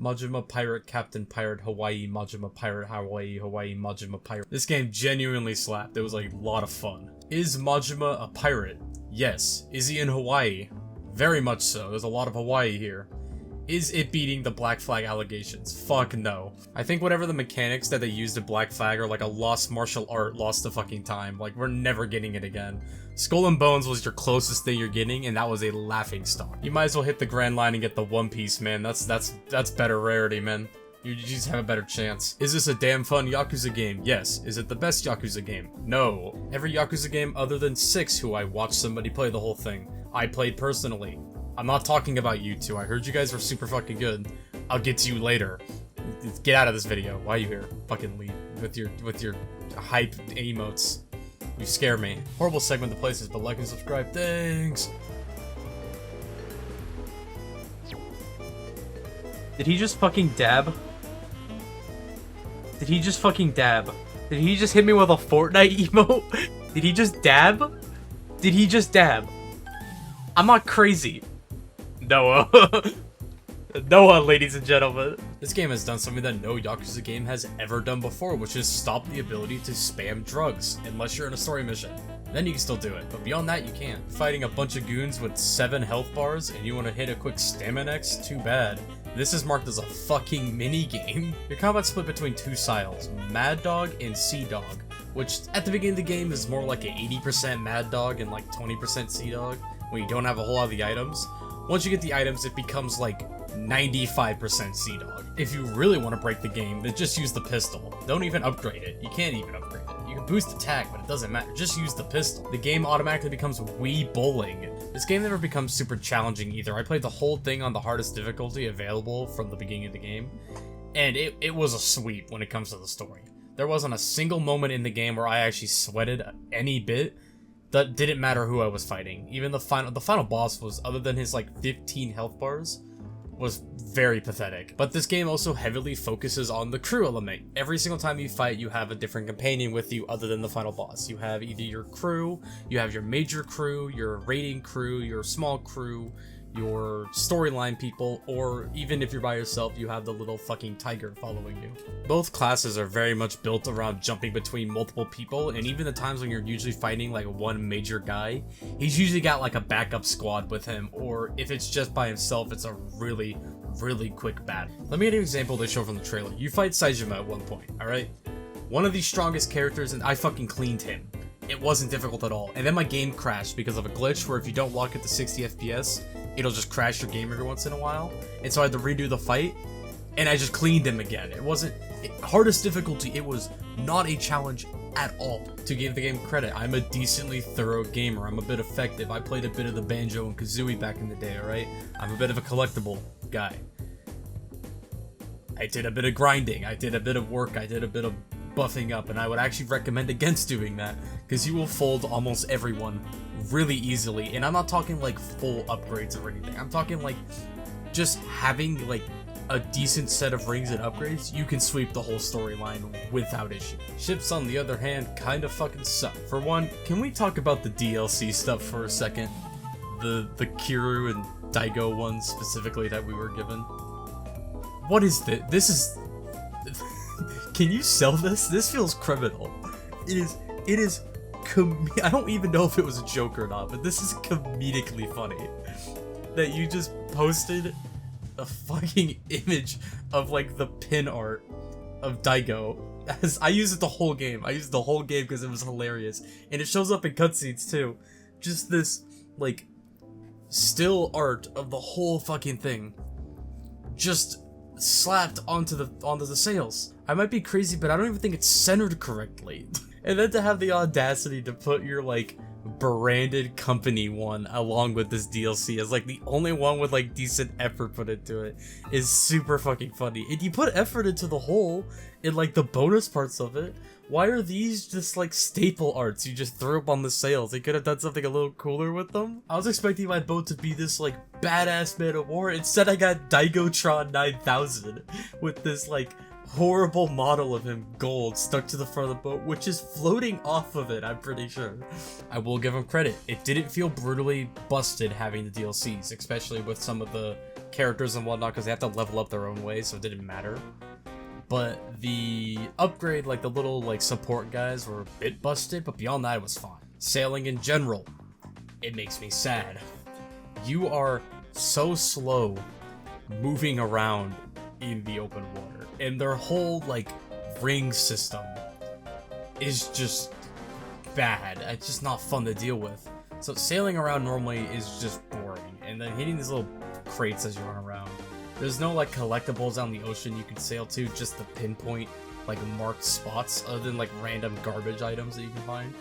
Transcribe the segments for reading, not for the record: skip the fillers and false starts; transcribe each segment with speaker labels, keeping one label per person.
Speaker 1: Majima Pirate Captain Pirate Hawaii Majima Pirate Hawaii Majima Pirate. This game genuinely slapped. It was like a lot of fun. Is Majima a pirate? Yes. Is he in Hawaii? Very much so. There's a lot of Hawaii here. Is it beating the Black Flag allegations? Fuck no. I think whatever the mechanics that they used at Black Flag are like a lost martial art lost to fucking time. Like, we're never getting it again. Skull and Bones was your closest thing you're getting, and that was a laughing stock. You might as well hit the Grand Line and get the One Piece, man. That's better rarity, man. You just have a better chance. Is this a damn fun Yakuza game? Yes. Is it the best Yakuza game? No. Every Yakuza game other than 6 who I watched somebody play the whole thing, I played personally. I'm not talking about you two. I heard you guys were super fucking good. I'll get to you later. Get out of this video. Why are you here? Fucking leave with your hype emotes. You scare me. Horrible segment of places, but like and subscribe. Thanks.
Speaker 2: Did he just fucking dab? Did he just fucking dab? Did he just hit me with a Fortnite emote? Did he just dab? Did he just dab? I'm not crazy. Noah. Noah, ladies and gentlemen.
Speaker 1: This game has done something that no Yakuza game has ever done before, which is stop the ability to spam drugs, unless you're in a story mission. Then you can still do it, but beyond that you can't. Fighting a bunch of goons with 7 health bars and you want to hit a quick stamina X? Too bad. This is marked as a fucking mini-game. Your combat's split between 2 styles, Mad Dog and Sea Dog, which at the beginning of the game is more like a 80% Mad Dog and like 20% Sea Dog, when you don't have a whole lot of the items. Once you get the items, it becomes like 95% Sea Dog. If you really want to break the game, then just use the pistol. Don't even upgrade it. You can't even upgrade it. You can boost attack, but it doesn't matter. Just use the pistol. The game automatically becomes Wii Bowling. This game never becomes super challenging either. I played the whole thing on the hardest difficulty available from the beginning of the game, and it was a sweep when it comes to the story. There wasn't a single moment in the game where I actually sweated any bit. That didn't matter who I was fighting. Even the final boss was, other than his like 15 health bars, was very pathetic. But this game also heavily focuses on the crew element. Every single time you fight, you have a different companion with you other than the final boss. You have either your crew, you have your major crew, your raiding crew, your small crew, your storyline people, or even if you're by yourself, you have the little fucking tiger following you. Both classes are very much built around jumping between multiple people, and even the times when you're usually fighting like one major guy, he's usually got like a backup squad with him, or if it's just by himself, it's a really quick battle. Let me get an example they show from the trailer. You fight Saejima at one point, alright? One of the strongest characters, and I fucking cleaned him. It wasn't difficult at all. And then my game crashed because of a glitch where if you don't lock it to 60 FPS, it'll just crash your game every once in a while. And so I had to redo the fight, and I just cleaned him again. It wasn't... hardest difficulty, it was not a challenge at all. To give the game credit, I'm a decently thorough gamer. I'm a bit effective. I played a bit of the Banjo and Kazooie back in the day, alright? I'm a bit of a collectible guy. I did a bit of grinding. I did a bit of work. I did a bit of buffing up, and I would actually recommend against doing that, because you will fold almost everyone really easily. And I'm not talking like full upgrades or anything. I'm talking like just having like a decent set of rings and upgrades. You can sweep the whole storyline without issue. Ships, on the other hand, kind of fucking suck. For one, can we talk about the DLC stuff for a second? The Kiryu and Daigo ones specifically that we were given. What is this? This is... Can you sell this? This feels criminal. It is I don't even know if it was a joke or not, but this is comedically funny. That you just posted a fucking image of like the pin art of Daigo. As I used it the whole game. I used it the whole game because it was hilarious. And it shows up in cutscenes too. Just this like still art of the whole fucking thing. Just slapped onto the sails. I might be crazy, but I don't even think it's centered correctly. And then to have the audacity to put your like branded company one along with this DLC as like the only one with like decent effort put into it is super fucking funny. And you put effort into the whole in like the bonus parts of it. Why are these just like staple arts you just threw up on the sails? They could have done something a little cooler with them. I was expecting my boat to be this like badass man of war. Instead I got Daigotron 9000 with this like horrible model of him gold stuck to the front of the boat, which is floating off of it, I'm pretty sure. I will give him credit. It didn't feel brutally busted having the DLCs, especially with some of the characters and whatnot because they have to level up their own way, so it didn't matter. But the upgrade, like the little like support guys were a bit busted, but beyond that it was fine. Sailing in general, it makes me sad. You are so slow moving around in the open water, and their whole like ring system is just bad. It's just not fun to deal with. So sailing around normally is just boring, and then hitting these little crates as you run around. There's no like collectibles out in the ocean you can sail to, just the pinpoint like marked spots other than like random garbage items that you can find.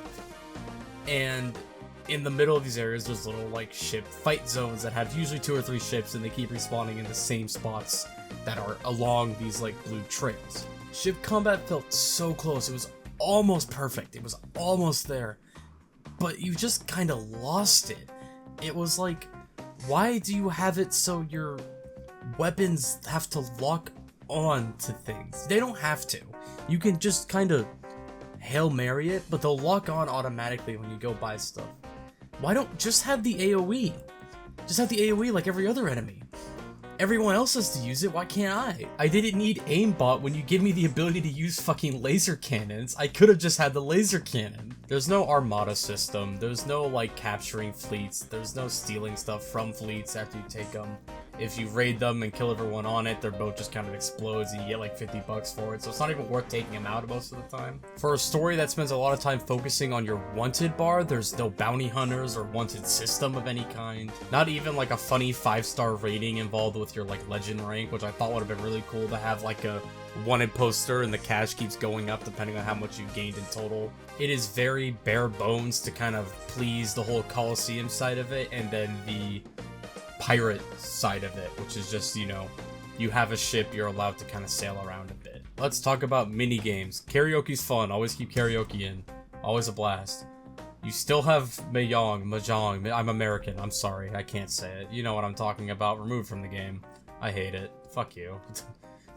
Speaker 1: And in the middle of these areas there's little like ship fight zones that have usually 2 or 3 ships, and they keep respawning in the same spots that are along these like blue trails. Ship combat felt so close. It was almost perfect. It was almost there. But you just kind of lost it. It was like, why do you have it so your weapons have to lock on to things? They don't have to. You can just kind of Hail Mary it, but they'll lock on automatically when you go buy stuff. Why don't just have the AoE? Just have the AoE like every other enemy. Everyone else has to use it, why can't I? I didn't need aimbot when you give me the ability to use fucking laser cannons. I could have just had the laser cannon. There's no armada system, there's no like capturing fleets, there's no stealing stuff from fleets after you take them. If you raid them and kill everyone on it, their boat just kind of explodes and you get like 50 bucks for it, so it's not even worth taking them out most of the time. For a story that spends a lot of time focusing on your wanted bar, there's no bounty hunters or wanted system of any kind. Not even like a funny 5-star rating involved with your like legend rank, which I thought would have been really cool to have like a wanted poster and the cash keeps going up depending on how much you gained in total. It is very bare bones to kind of please the whole Coliseum side of it, and then the pirate side of it, which is just, you know, you have a ship, you're allowed to kind of sail around a bit. Let's talk about mini games. Karaoke's fun, always keep karaoke in, always a blast. You still have Mahjong, I'm American, I'm sorry, I can't say it. You know what I'm talking about, removed from the game. I hate it, fuck you.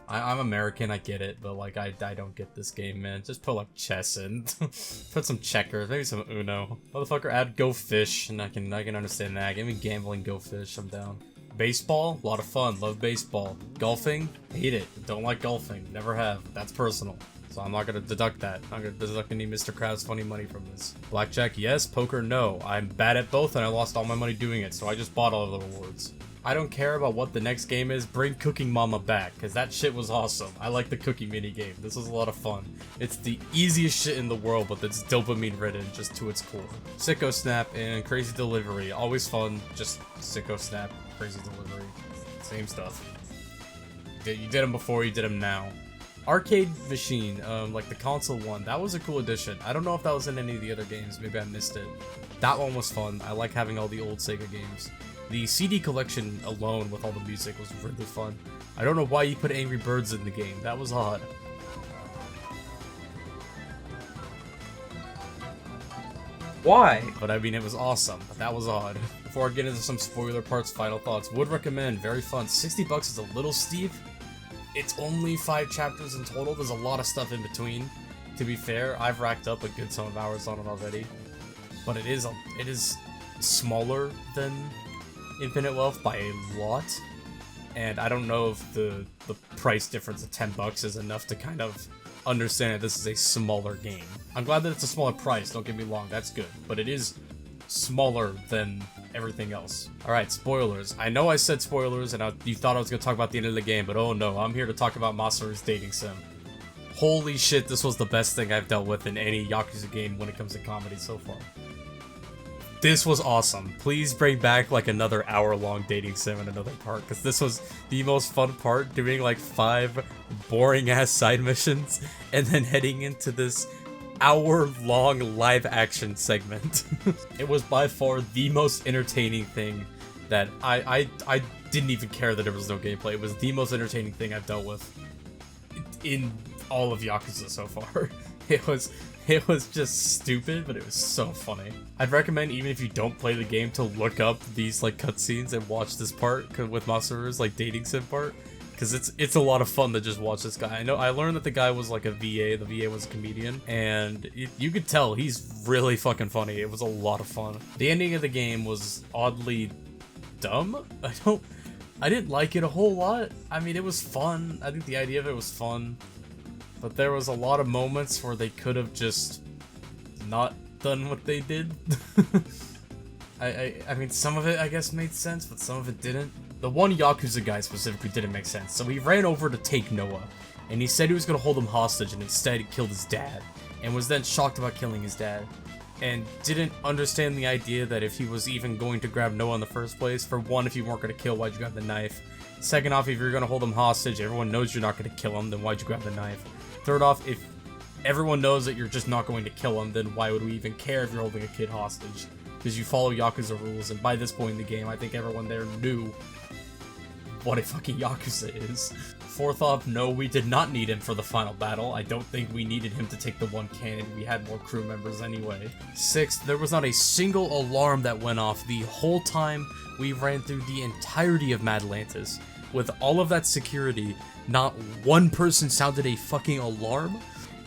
Speaker 1: I'm American, I get it, but like, I don't get this game, man. Just put like chess in. Put some checkers, maybe some Uno. Motherfucker, add Go Fish, and I can understand that. Give me gambling, Go Fish, I'm down. Baseball, a lot of fun, love baseball. Golfing, hate it, don't like golfing, never have. That's personal, so I'm not gonna deduct that. I'm not gonna deduct any Mr. Krabs funny money from this. Blackjack, yes. Poker, no. I'm bad at both, and I lost all my money doing it, so I just bought all of the rewards. I don't care about what the next game is, bring Cooking Mama back, because that shit was awesome. I like the cooking minigame, this was a lot of fun. It's the easiest shit in the world, but it's dopamine ridden just to its core. Sicko Snap and Crazy Delivery, always fun, just Sicko Snap, Crazy Delivery, same stuff. You did them before, you did them now. Arcade Machine, like the console one, that was a cool addition. I don't know if that was in any of the other games, maybe I missed it. That one was fun, I like having all the old Sega games. The CD collection alone with all the music was really fun. I don't know why you put Angry Birds in the game, that was odd.
Speaker 2: Why?
Speaker 1: But I mean, it was awesome, but that was odd. Before I get into some spoiler parts, final thoughts, would recommend, very fun. 60 bucks is a little steep. It's only 5 chapters in total, there's a lot of stuff in between. To be fair, I've racked up a good ton of hours on it already. But it is smaller than Infinite Wealth by a lot, and I don't know if the price difference of 10 bucks is enough to kind of understand that this is a smaller game. I'm glad that it's a smaller price, don't get me wrong, that's good, but it is smaller than everything else. Alright, spoilers. I know I said spoilers, and you thought I was going to talk about the end of the game, but oh no, I'm here to talk about Masaru's dating sim. Holy shit, this was the best thing I've dealt with in any Yakuza game when it comes to comedy so far. This was awesome. Please bring back like another hour-long dating sim in another part, because this was the most fun part, doing like 5 boring-ass side missions, and then heading into this hour-long live-action segment. It was by far the most entertaining thing that I didn't even care that there was no gameplay. It was the most entertaining thing I've dealt with in all of Yakuza so far. It was just stupid, but it was so funny. I'd recommend, even if you don't play the game, to look up these like cutscenes and watch this part with Masaru's like dating sim part, because it's a lot of fun to just watch this guy. I learned that the guy was like a VA. The VA was a comedian, and you could tell he's really fucking funny. It was a lot of fun. The ending of the game was oddly dumb. I didn't like it a whole lot. I mean, it was fun. I think the idea of it was fun. But there was a lot of moments where they could have just not done what they did. I mean, some of it, I guess, made sense, but some of it didn't. The one Yakuza guy specifically didn't make sense. So he ran over to take Noah, and he said he was going to hold him hostage, and instead he killed his dad, and was then shocked about killing his dad. And didn't understand the idea that if he was even going to grab Noah in the first place, for one, if you weren't going to kill, why'd you grab the knife? Second off, if you're going to hold him hostage, everyone knows you're not going to kill him, then why'd you grab the knife? Third off, if everyone knows that you're just not going to kill him, then why would we even care if you're holding a kid hostage? Because you follow Yakuza rules, and by this point in the game, I think everyone there knew what a fucking Yakuza is. Fourth off, no, we did not need him for the final battle. I don't think we needed him to take the one cannon. We had more crew members anyway. Sixth, there was not a single alarm that went off the whole time we ran through the entirety of Madlantis. With all of that security, not one person sounded a fucking alarm.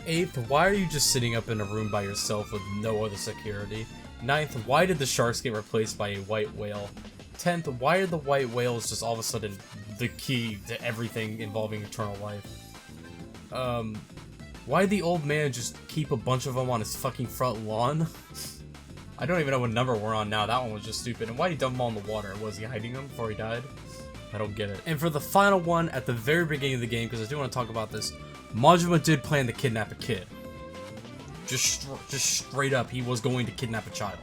Speaker 1: Eighth, why are you just sitting up in a room by yourself with no other security? Ninth, why did the sharks get replaced by a white whale? 10th, why are the white whales just all of a sudden the key to everything involving eternal life? Why did the old man just keep a bunch of them on his fucking front lawn? I don't even know what number we're on now. That one was just stupid. And why did he dump them all in the water? Was he hiding them before he died? I don't get it. And for the final one, at the very beginning of the game, because I do want to talk about this, Majima did plan to kidnap a kid. Just straight up, he was going to kidnap a child.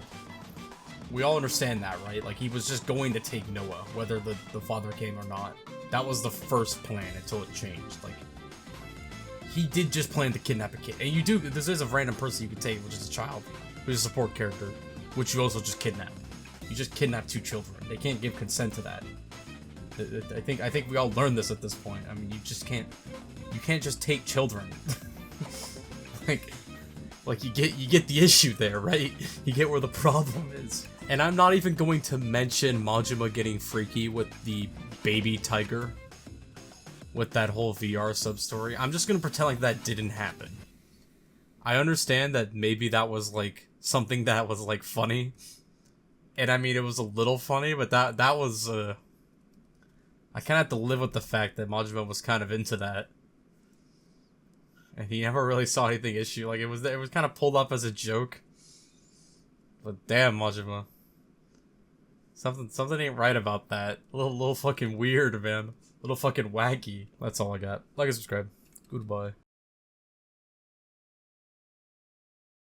Speaker 1: We all understand that, right? Like, he was just going to take Noah, whether the father came or not. That was the first plan until it changed. Like, he did just plan to kidnap a kid. And you do, this is a random person you could take, which is a child, who's a support character, which you also just kidnap. You just kidnap 2 children. They can't give consent to that. I think we all learned this at this point. I mean, you can't just take children. like you get the issue there, right? You get where the problem is. And I'm not even going to mention Majima getting freaky with the baby tiger, with that whole VR sub-story. I'm just gonna pretend like that didn't happen. I understand that maybe that was like something that was like funny, and I mean it was a little funny, but that was I kind of have to live with the fact that Majima was kind of into that, and he never really saw anything issue. Like it was kind of pulled up as a joke. But damn, Majima, something ain't right about that. A little fucking weird, man. A little fucking wacky. That's all I got. Like and subscribe. Goodbye.